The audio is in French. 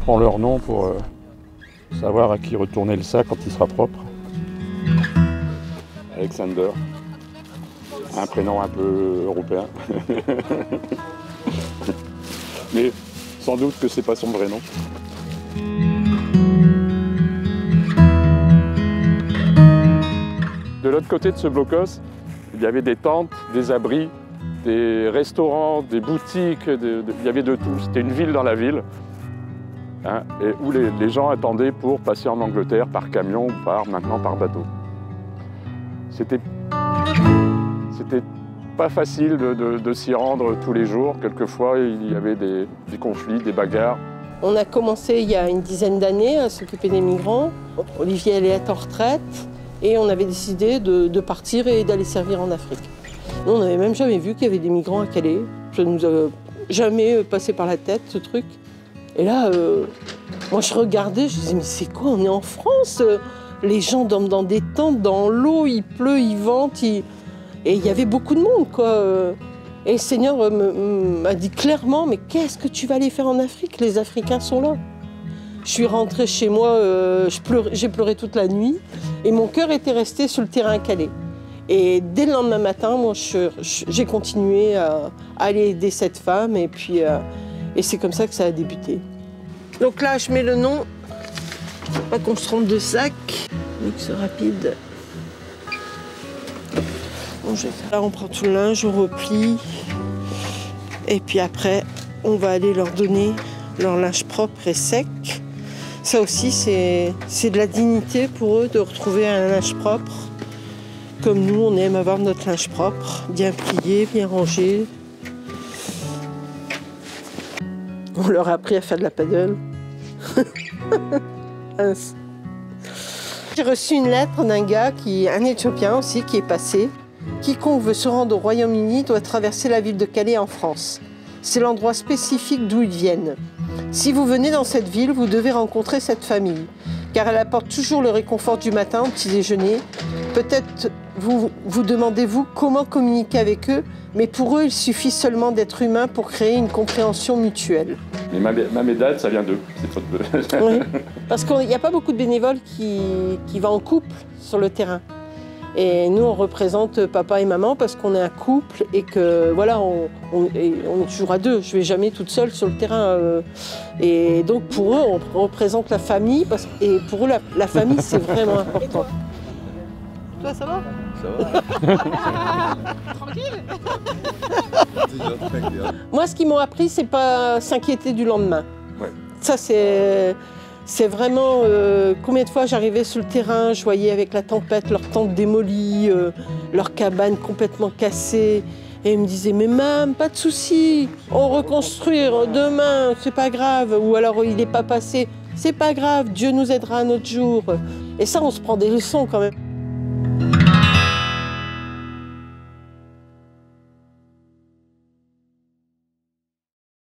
prend leur nom pour savoir à qui retourner le sac quand il sera propre. Alexander, un prénom un peu européen. Mais sans doute que c'est pas son vrai nom. De l'autre côté de ce blocos, il y avait des tentes, des abris, des restaurants, des boutiques, il y avait de tout. C'était une ville dans la ville, hein, et où les gens attendaient pour passer en Angleterre par camion ou maintenant par bateau. C'était pas facile de s'y rendre tous les jours. Quelquefois, il y avait des conflits, des bagarres. On a commencé il y a une dizaine d'années à s'occuper des migrants. Olivier allait être en retraite et on avait décidé de partir et d'aller servir en Afrique. Nous, on n'avait même jamais vu qu'il y avait des migrants à Calais. Ça ne nous a jamais passé par la tête, ce truc. Et là, moi, je regardais, je disais, mais c'est quoi? On est en France. Les gens dorment dans des tentes, dans l'eau, il pleut, il vente. Et il y avait beaucoup de monde, quoi. Et le Seigneur m'a dit clairement, mais qu'est-ce que tu vas aller faire en Afrique? Les Africains sont là. Je suis rentrée chez moi, j'ai pleuré toute la nuit. Et mon cœur était resté sur le terrain à Calais. Et dès le lendemain matin, moi, j'ai continué à aller aider cette femme. Et puis, et c'est comme ça que ça a débuté. Donc là, je mets le nom. Pas qu'on se trompe de sac. Mix rapide. Bon, là, on prend tout le linge, on replie. Et puis après, on va aller leur donner leur linge propre et sec. Ça aussi, c'est de la dignité pour eux de retrouver un linge propre. Comme nous, on aime avoir notre linge propre, bien plié, bien rangé. On leur a appris à faire de la paddle. J'ai reçu une lettre d'un gars, un Éthiopien aussi, qui est passé. Quiconque veut se rendre au Royaume-Uni doit traverser la ville de Calais en France. C'est l'endroit spécifique d'où ils viennent. Si vous venez dans cette ville, vous devez rencontrer cette famille, car elle apporte toujours le réconfort du matin au petit déjeuner. Peut-être vous demandez-vous comment communiquer avec eux, mais pour eux, il suffit seulement d'être humain pour créer une compréhension mutuelle. Mais ma médaille, ça vient d'eux. Oui, parce qu'il n'y a pas beaucoup de bénévoles qui vont en couple sur le terrain. Et nous, on représente papa et maman parce qu'on est un couple et que voilà, on est toujours à deux. Je ne vais jamais toute seule sur le terrain. Et donc pour eux, on représente la famille et pour eux, la famille, c'est vraiment important. Toi, ça va? Ça va. Tranquille. Moi, ce qu'ils m'ont appris, c'est pas s'inquiéter du lendemain. Ouais. Ça, c'est vraiment... combien de fois j'arrivais sur le terrain, je voyais avec la tempête leurs tentes démolies, leurs cabanes complètement cassées. Et ils me disaient, mais mam, pas de souci, on reconstruire demain, c'est pas grave. Ou alors, il n'est pas passé, c'est pas grave, Dieu nous aidera un autre jour. Et ça, on se prend des leçons quand même.